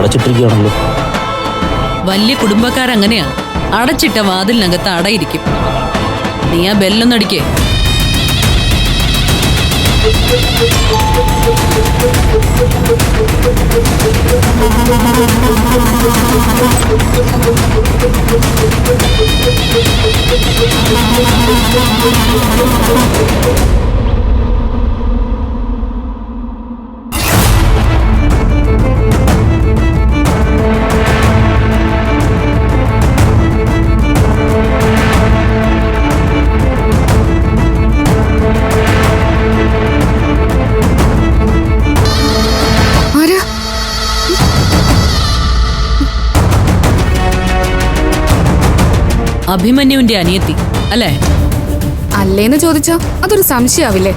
അടച്ചിട്ടിരിക്കുകയാണല്ലോ. വലിയ കുടുംബക്കാരങ്ങനെയാ, അടച്ചിട്ട വാതിലിനകത്ത് അടയിരിക്കും. നീ ആ ബെല്ലൊന്നടിക്കേ. അഭിമന്യുവിന്റെ അനിയത്തി അല്ലേ? അല്ലേന്ന് ചോദിച്ചാ അതൊരു സംശയാവില്ലേ?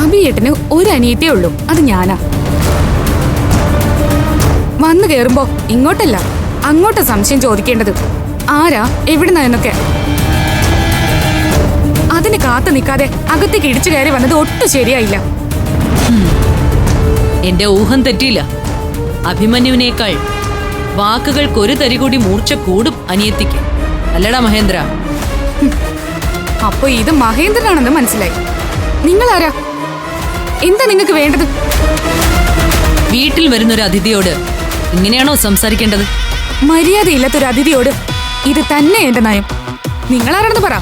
അഭിയേട്ടന് ഒരു അനിയത്തിയേ ഉള്ളൂ, അത് ഞാനാ. വന്നു കേറുമ്പോ ഇങ്ങോട്ടല്ല അങ്ങോട്ടാ സംശയം ചോദിക്കേണ്ടത്. ആരാ എവിടുന്നാ എന്നൊക്കെ. അതിന് കാത്തു നിൽക്കാതെ അകത്തേക്ക് ഇടിച്ചു കയറി വന്നത് ഒട്ടും ശരിയായില്ല. എന്റെ ഊഹം തെറ്റിയില്ല. അഭിമന്യുവിനേക്കാൾ വാക്കുകൾക്കൊരു തരി കൂടി മൂർച്ച കൂടും അനിയത്തിക്ക്, അല്ലടാ മഹേന്ദ്ര? അപ്പൊ ഇത് മഹേന്ദ്രനാണെന്ന് മനസ്സിലായി. നിങ്ങളാരാ? എന്താ നിങ്ങൾക്ക് വേണ്ടത്? വീട്ടിൽ വരുന്നൊരു അതിഥിയോട് ഇങ്ങനെയാണോ സംസാരിക്കേണ്ടത്? മര്യാദയില്ലാത്തൊരു അതിഥിയോട് ഇത് തന്നെ എന്റെ നയം. നിങ്ങളാരാണെന്ന് പറ.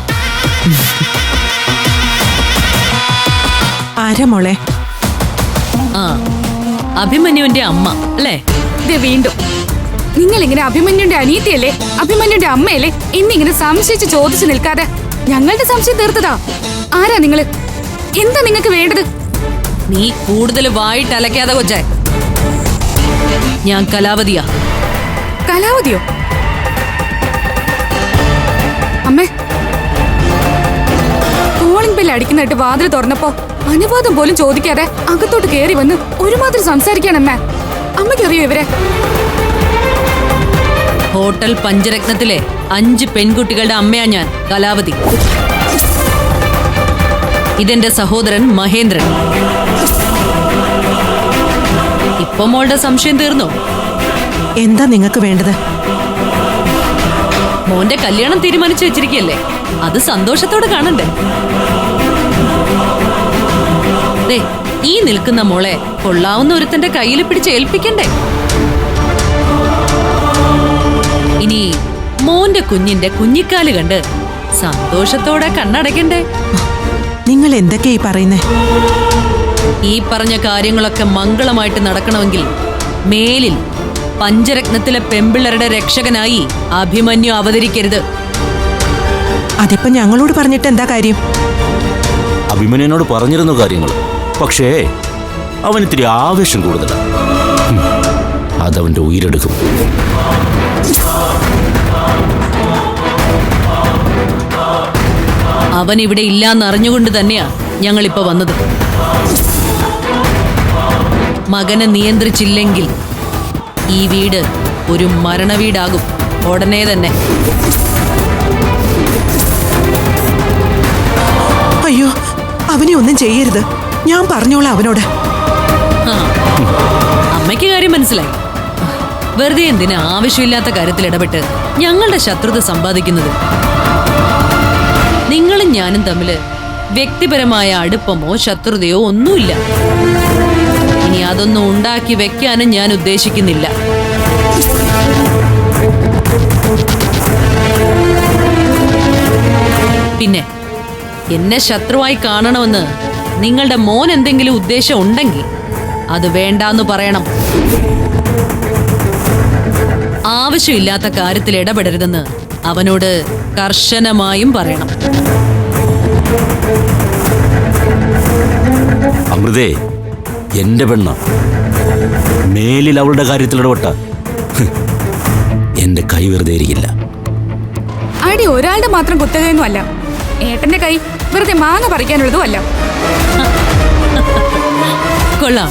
ആരാ മോളെ? ആ, അഭിമന്യുവിന്റെ അമ്മ അല്ലേ? ഇത് വീണ്ടും നിങ്ങൾ ഇങ്ങനെ അഭിമന്യുന്റെ അനിയത്തിയല്ലേ, അഭിമന്യുന്റെ അമ്മയല്ലേ എന്നിങ്ങനെ സംശയിച്ച് ചോദിച്ചു നിൽക്കാതെ ഞങ്ങളുടെ സംശയം തീർത്തതാ. ആരാ നിങ്ങള്? എന്താ നിങ്ങൾക്ക് വേണ്ടത്? നീ കൂടുതൽ വായിട്ട് അലക്കാതെ കൊച്ചേ. ഞാൻ കലാവതിയാ. കലാവതിയോ? അമ്മേ, കോളിംഗ് ബെൽ അടിക്കുന്നതായിട്ട് വാതിൽ തുറന്നപ്പോ അനുവാദം പോലും ചോദിക്കാതെ അകത്തോട്ട് കയറി വന്ന് ഒരുമാതിരി സംസാരിക്കാണമ്മേ. അമ്മയ്ക്കറിയോ ഇവരെ? ഹോട്ടൽ പഞ്ചരത്നത്തിലെ 5 പെൺകുട്ടികളുടെ അമ്മയാ ഞാൻ, കലാവതി. ഇതെന്റെ സഹോദരൻ മഹേന്ദ്രൻ. ഇപ്പൊ മോളുടെ സംശയം തീർന്നോ? എന്താ നിങ്ങൾക്ക് വേണ്ടത്? മോന്റെ കല്യാണം തീരുമാനിച്ചു വെച്ചിരിക്കല്ലേ, അത് സന്തോഷത്തോടെ കാണണ്ടേ? ദേ, ഈ നിൽക്കുന്ന മോളെ കൊള്ളാവുന്ന ഒരുത്തന്റെ കയ്യിൽ പിടിച്ച് ഏൽപ്പിക്കണ്ടേ? ഇനി മോന്റെ കുഞ്ഞിന്റെ കുഞ്ഞിക്കാല് കണ്ട് സന്തോഷത്തോടെ കണ്ണടയ്ക്കണ്ടേ? നിങ്ങൾ എന്തൊക്കെയാ പറയുന്നേ? ഈ പറഞ്ഞ കാര്യങ്ങളൊക്കെ മംഗളമായിട്ട് നടക്കണമെങ്കിൽ മേലിൽ പഞ്ചരത്നത്തിലെ പെമ്പിള്ളരുടെ രക്ഷകനായി അഭിമന്യു അവതരിക്കരുത്. അതിപ്പോ ഞങ്ങളോട് പറഞ്ഞിട്ട് എന്താ കാര്യം? അഭിമന്യനോട് പറഞ്ഞിരുന്നു കാര്യങ്ങൾ, പക്ഷേ അവനിത്തിരി ആവേശം കൂടുതലാണ്. അതവന്റെ ഉയരെടുക്കും. അവൻ ഇവിടെ ഇല്ലാന്ന് അറിഞ്ഞുകൊണ്ട് തന്നെയാ ഞങ്ങളിപ്പോ വന്നത്. മകനെ നിയന്ത്രിച്ചില്ലെങ്കിൽ ഈ വീട് ഒരു മരണവീടാകും ഉടനെ തന്നെ. അയ്യോ, അവനെ ഒന്നും ചെയ്യരുത്. ഞാൻ പറഞ്ഞോളാം അവനോട്. അമ്മയ്ക്ക് കാര്യം മനസ്സിലായി. വെറുതെ എന്തിനാ ആവശ്യമില്ലാത്ത കാര്യത്തിൽ ഇടപെട്ട് ഞങ്ങളുടെ ശത്രുത സമ്പാദിക്കുന്നത്? നിങ്ങളും ഞാനും തമ്മില് വ്യക്തിപരമായ അടുപ്പമോ ശത്രുതയോ ഒന്നുമില്ല. ഇനി അതൊന്നും ഉണ്ടാക്കി വെക്കാനും ഞാൻ ഉദ്ദേശിക്കുന്നില്ല. പിന്നെ എന്നെ ശത്രുവായി കാണണമെന്ന് നിങ്ങളുടെ മോൻ എന്തെങ്കിലും ഉദ്ദേശം ഉണ്ടെങ്കിൽ അത് വേണ്ടാന്ന് പറയണം. ആവശ്യമില്ലാത്ത കാര്യത്തിൽ ഇടപെടരുതെന്ന് അവനോട് കർശനമായും പറയണം. അമൃതേ, എന്റെ പെണ്ണ, മേലിൽ അവളുടെ കാര്യത്തിൽ ഇടപെട്ട എന്റെ കൈ വെറുതെ ഇരിക്കില്ല. അടി ഒരാളുടെ മാത്രം കുത്തകയൊന്നും അല്ല. ഏട്ടന്റെ കൈ വെറുതെ മാങ്ങ പറിക്കാനുള്ളതും അല്ല. കൊള്ളാം,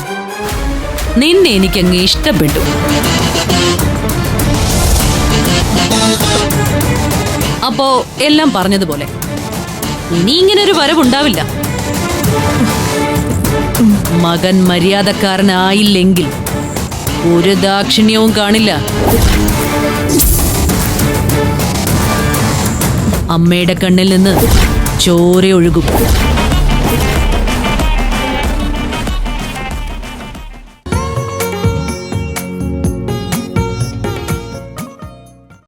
നിന്നെ എനിക്കങ്ങ് ഇഷ്ടപ്പെട്ടു. അപ്പോ എല്ലാം പറഞ്ഞതുപോലെ ഇനി ഇങ്ങനൊരു വരവുണ്ടാവില്ല. മകൻ മര്യാദക്കാരനായില്ലെങ്കിൽ ഒരു ദാക്ഷിണ്യവും കാണില്ല. അമ്മയുടെ കണ്ണിൽ നിന്ന് ചോര ഒഴുകും.